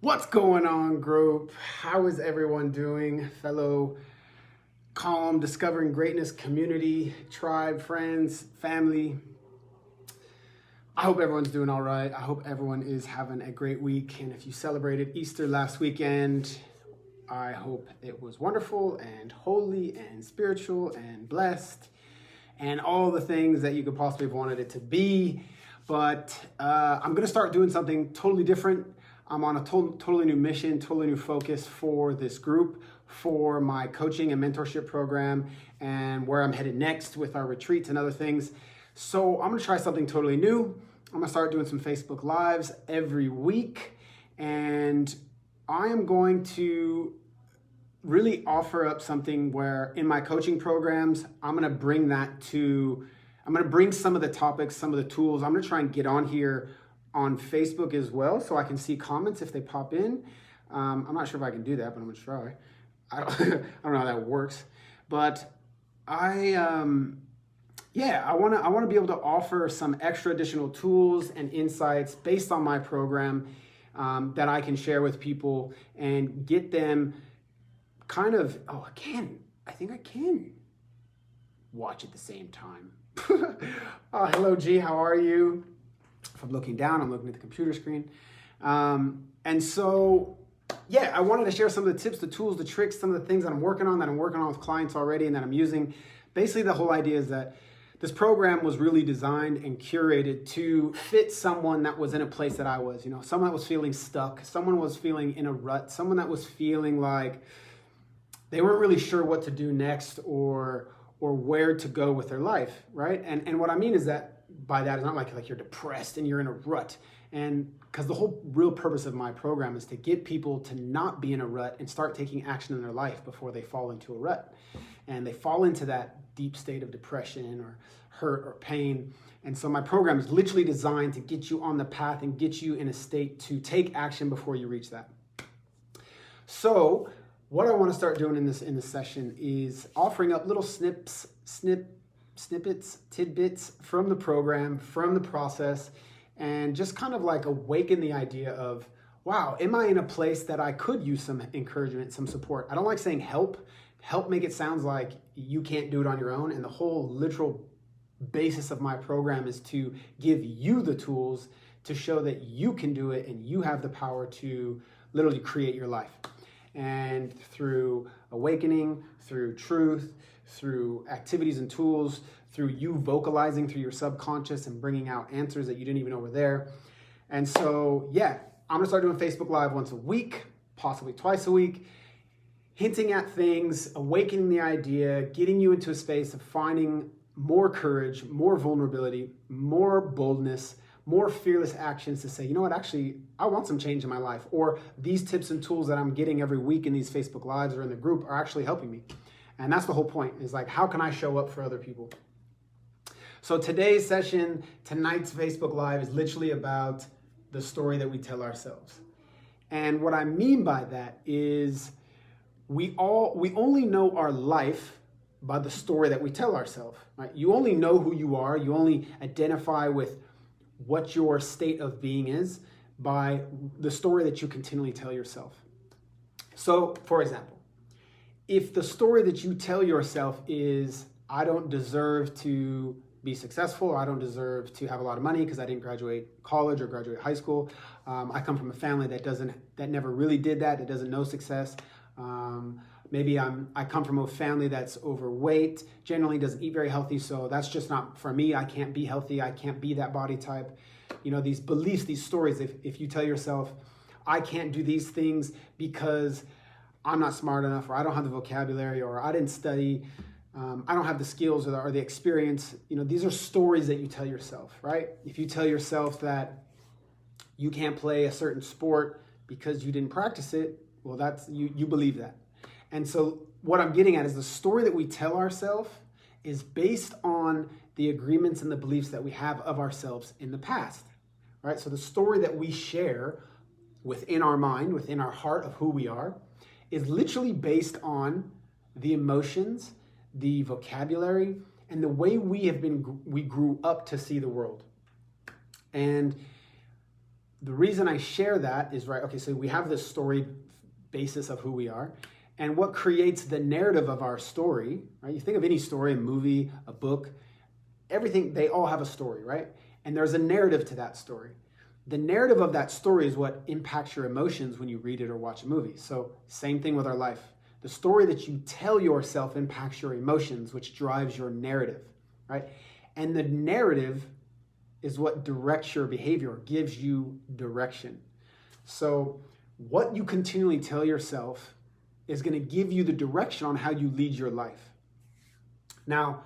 What's going on, group? How is everyone doing? Fellow calm, discovering greatness community, tribe, friends, family. I hope everyone's doing all right. I hope everyone is having a great week. And if you celebrated Easter last weekend, I hope it was wonderful and holy and spiritual and blessed and all the things that you could possibly have wanted it to be. But I'm going to start doing something totally different. I'm on a totally new mission, totally new focus for this group, for my coaching and mentorship program, and where I'm headed next with our retreats and other things. So I'm gonna try something totally new. I'm gonna start doing some Facebook Lives every week, and I am going to really offer up something where in my coaching programs, I'm gonna bring some of the topics, some of the tools. I'm gonna try and get on here on Facebook as well, so I can see comments if they pop in. I'm not sure if I can do that, but I'm gonna try. I don't know how that works, but I wanna be able to offer some extra additional tools and insights based on my program that I can share with people and get them kind of, I think I can watch at the same time. Hello G, how are you? If I'm looking down, I'm looking at the computer screen. And so, I wanted to share some of the tips, the tools, the tricks, some of the things that I'm working on with clients already and that I'm using. Basically, the whole idea is that this program was really designed and curated to fit someone that was in a place that I was, someone that was feeling stuck, someone was feeling in a rut, someone that was feeling like they weren't really sure what to do next or where to go with their life, right? And what I mean is that by that, it's not like you're depressed and you're in a rut. And because the whole real purpose of my program is to get people to not be in a rut and start taking action in their life before they fall into a rut. And they fall into that deep state of depression or hurt or pain. And so my program is literally designed to get you on the path and get you in a state to take action before you reach that. So what I want to start doing in this session is offering up little snippets, tidbits from the program, from the process, and just kind of like awaken the idea of, wow, am I in a place that I could use some encouragement, some support? I don't like saying help. Help make it sound like you can't do it on your own. And the whole literal basis of my program is to give you the tools to show that you can do it and you have the power to literally create your life. And through awakening, through truth, through activities and tools, through you vocalizing through your subconscious and bringing out answers that you didn't even know were there. And so, I'm gonna start doing Facebook Live once a week, possibly twice a week, hinting at things, awakening the idea, getting you into a space of finding more courage, more vulnerability, more boldness, more fearless actions to say, you know what, actually, I want some change in my life, or these tips and tools that I'm getting every week in these Facebook Lives or in the group are actually helping me. And that's the whole point, is like, how can I show up for other people? So today's session, tonight's Facebook Live is literally about the story that we tell ourselves. And what I mean by that is we only know our life by the story that we tell ourselves, right? You only know who you are. You only identify with what your state of being is by the story that you continually tell yourself. So, for example, if the story that you tell yourself is, I don't deserve to be successful, or I don't deserve to have a lot of money because I didn't graduate college or graduate high school. I come from a family that never really did that doesn't know success. Maybe I come from a family that's overweight, generally doesn't eat very healthy, so that's just not for me. I can't be healthy. I can't be that body type. These beliefs, these stories, if you tell yourself, I can't do these things because I'm not smart enough, or I don't have the vocabulary, or I didn't study, I don't have the skills or the experience. These are stories that you tell yourself, right? If you tell yourself that you can't play a certain sport because you didn't practice it, well, that's you believe that. And so what I'm getting at is the story that we tell ourselves is based on the agreements and the beliefs that we have of ourselves in the past, right? So the story that we share within our mind, within our heart of who we are, is literally based on the emotions, the vocabulary, and the way we grew up to see the world. And the reason I share that is, right, okay, so we have this story basis of who we are, and what creates the narrative of our story, right? You think of any story, a movie, a book, everything, they all have a story, right? And there's a narrative to that story. The narrative of that story is what impacts your emotions when you read it or watch a movie. So same thing with our life. The story that you tell yourself impacts your emotions, which drives your narrative, right? And the narrative is what directs your behavior, gives you direction. So what you continually tell yourself is going to give you the direction on how you lead your life. Now,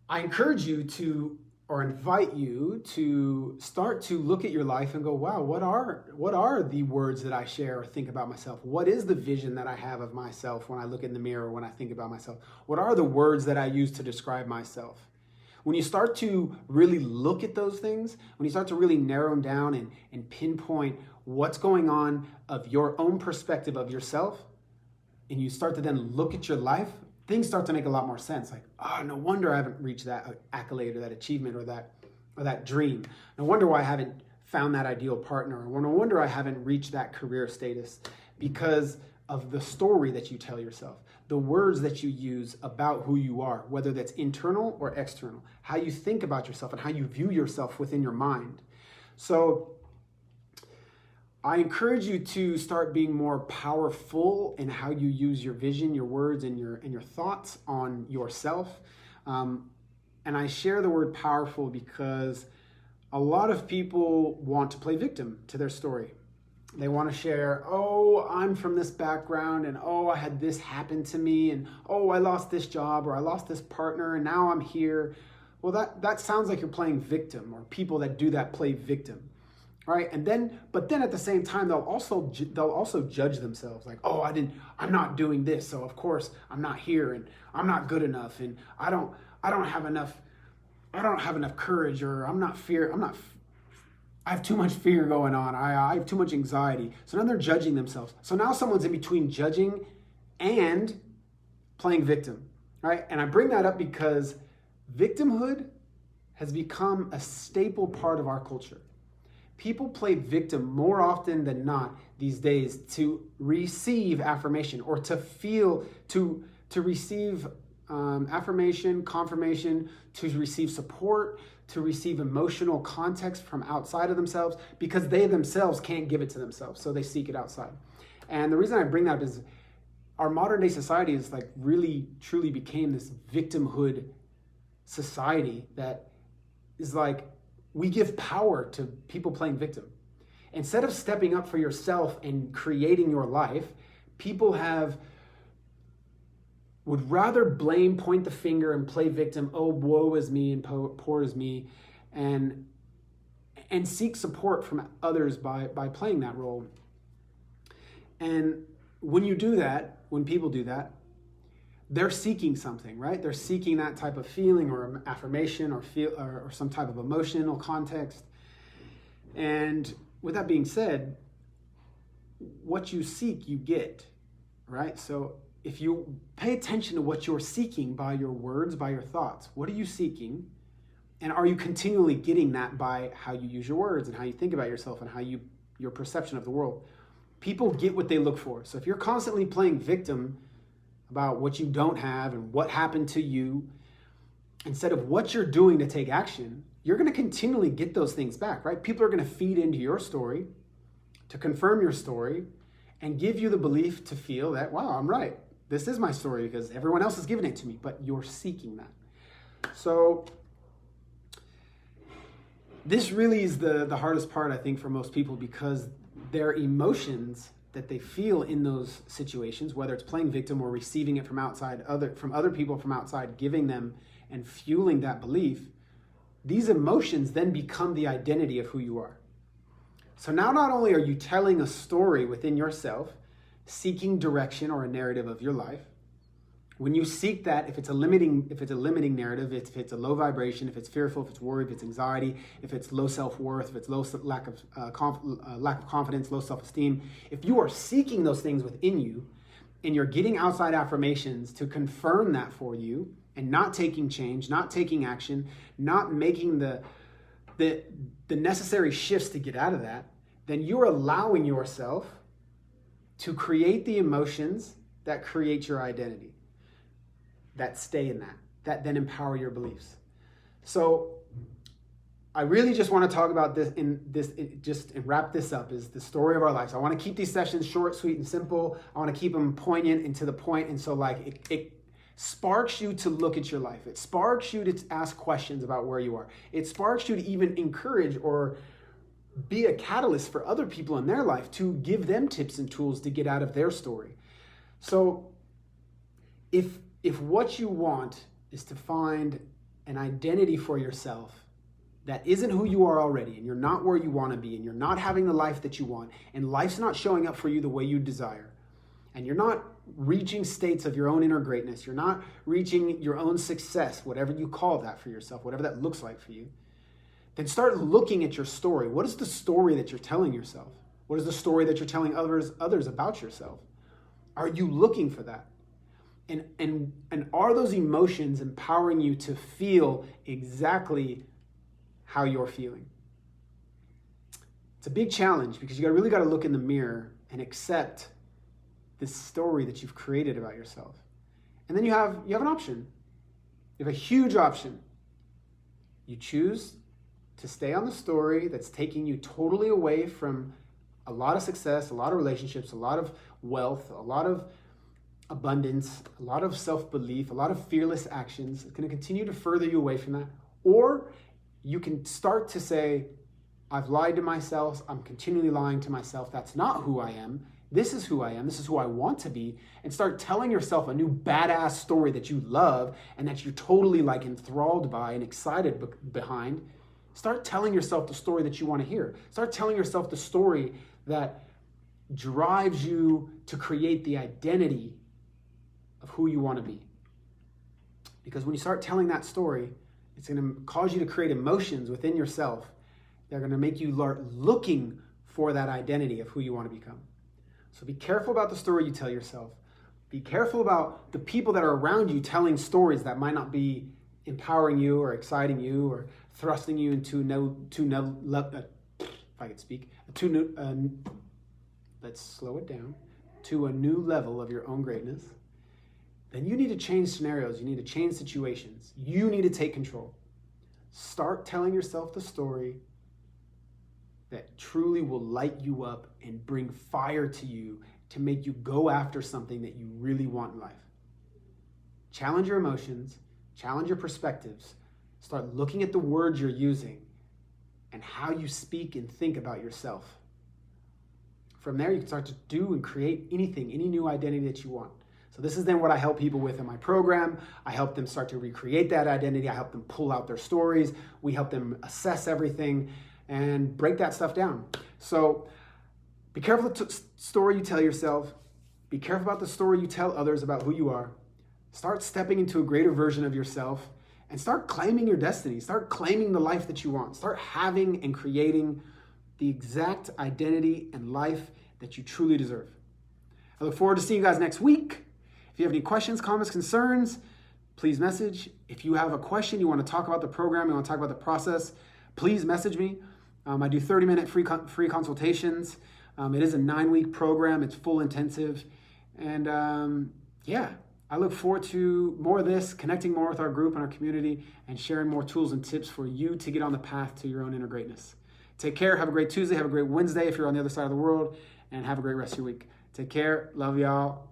I encourage you to, or invite you to start to look at your life and go, wow, what are the words that I share or think about myself? What is the vision that I have of myself when I look in the mirror, when I think about myself? What are the words that I use to describe myself? When you start to really look at those things, when you start to really narrow them down and pinpoint what's going on of your own perspective of yourself, and you start to then look at your life, things start to make a lot more sense. Like, oh, no wonder I haven't reached that accolade or that achievement or that dream. No wonder why I haven't found that ideal partner. Or no wonder I haven't reached that career status, because of the story that you tell yourself, the words that you use about who you are, whether that's internal or external, how you think about yourself and how you view yourself within your mind. So I encourage you to start being more powerful in how you use your vision, your words, and your thoughts on yourself. And I share the word powerful because a lot of people want to play victim to their story. They want to share, oh, I'm from this background, and oh, I had this happen to me, and oh, I lost this job, or I lost this partner, and now I'm here. Well, that sounds like you're playing victim, or people that do that play victim. Right, but then at the same time, they'll also judge themselves, like, oh, I'm not doing this, so of course I'm not here, and I'm not good enough, and I don't have enough courage, or I have too much fear going on. I have too much anxiety. So now they're judging themselves. So now someone's in between judging and playing victim, right? And I bring that up because victimhood has become a staple part of our culture. People play victim more often than not these days to receive affirmation, or to receive affirmation, confirmation, to receive support, to receive emotional context from outside of themselves, because they themselves can't give it to themselves, so they seek it outside. And the reason I bring that up is our modern day society is like really truly became this victimhood society that is like, we give power to people playing victim. Instead of stepping up for yourself and creating your life, people would rather blame, point the finger, and play victim. Oh, woe is me and poor is me, and seek support from others by playing that role. And when you do that, when people do that, they're seeking something, right? They're seeking that type of feeling or affirmation or some type of emotional context. And with that being said, what you seek, you get, right? So if you pay attention to what you're seeking by your words, by your thoughts, what are you seeking? And are you continually getting that by how you use your words and how you think about yourself and how your perception of the world? People get what they look for. So if you're constantly playing victim about what you don't have and what happened to you, instead of what you're doing to take action, you're going to continually get those things back, right? People are going to feed into your story to confirm your story and give you the belief to feel that, wow, I'm right. This is my story because everyone else is giving it to me, but you're seeking that. So this really is the hardest part, I think, for most people, because their emotions that they feel in those situations, whether it's playing victim or receiving it from other people from outside, giving them and fueling that belief, these emotions then become the identity of who you are. So now not only are you telling a story within yourself, seeking direction or a narrative of your life, when you seek that, if it's a limiting narrative, if it's a low vibration, if it's fearful, if it's worried, if it's anxiety, if it's low self-worth, if it's lack of confidence, low self-esteem, if you are seeking those things within you and you're getting outside affirmations to confirm that for you and not taking change, not taking action, not making the the necessary shifts to get out of that, then you're allowing yourself to create the emotions that create your identity, that stay in that then empower your beliefs. So I really just want to talk about this and wrap this up, is the story of our lives. I want to keep these sessions short, sweet, and simple. I want to keep them poignant and to the point. And so like it sparks you to look at your life. It sparks you to ask questions about where you are. It sparks you to even encourage or be a catalyst for other people in their life, to give them tips and tools to get out of their story. So if what you want is to find an identity for yourself that isn't who you are already, and you're not where you want to be, and you're not having the life that you want, and life's not showing up for you the way you desire, and you're not reaching states of your own inner greatness, you're not reaching your own success, whatever you call that for yourself, whatever that looks like for you, then start looking at your story. What is the story that you're telling yourself? What is the story that you're telling others about yourself? Are you looking for that? And are those emotions empowering you to feel exactly how you're feeling? It's a big challenge, because you really got to look in the mirror and accept this story that you've created about yourself. And then you have an option. You have a huge option. You choose to stay on the story that's taking you totally away from a lot of success, a lot of relationships, a lot of wealth, a lot of abundance, a lot of self-belief, a lot of fearless actions. It's going to continue to further you away from that. Or you can start to say, I've lied to myself. I'm continually lying to myself. That's not who I am. This is who I am. This is who I want to be. And start telling yourself a new badass story that you love and that you're totally like enthralled by and excited behind. Start telling yourself the story that you want to hear. Start telling yourself the story that drives you to create the identity of who you want to be. Because when you start telling that story, it's going to cause you to create emotions within yourself that are going to make you looking for that identity of who you want to become. So be careful about the story you tell yourself. Be careful about the people that are around you telling stories that might not be empowering you or exciting you or thrusting you into let's slow it down, to a new level of your own greatness. Then you need to change scenarios. You need to change situations. You need to take control. Start telling yourself the story that truly will light you up and bring fire to you to make you go after something that you really want in life. Challenge your emotions, challenge your perspectives. Start looking at the words you're using and how you speak and think about yourself. From there, you can start to do and create anything, any new identity that you want. So this is then what I help people with in my program. I help them start to recreate that identity. I help them pull out their stories. We help them assess everything and break that stuff down. So be careful of the story you tell yourself. Be careful about the story you tell others about who you are. Start stepping into a greater version of yourself and start claiming your destiny. Start claiming the life that you want. Start having and creating the exact identity and life that you truly deserve. I look forward to seeing you guys next week. If you have any questions, comments, concerns, please message. If you have a question, you want to talk about the program, you want to talk about the process, please message me. I do 30-minute free consultations. It is a 9-week program. It's full intensive. And I look forward to more of this, connecting more with our group and our community, and sharing more tools and tips for you to get on the path to your own inner greatness. Take care. Have a great Tuesday. Have a great Wednesday if you're on the other side of the world. And have a great rest of your week. Take care. Love y'all.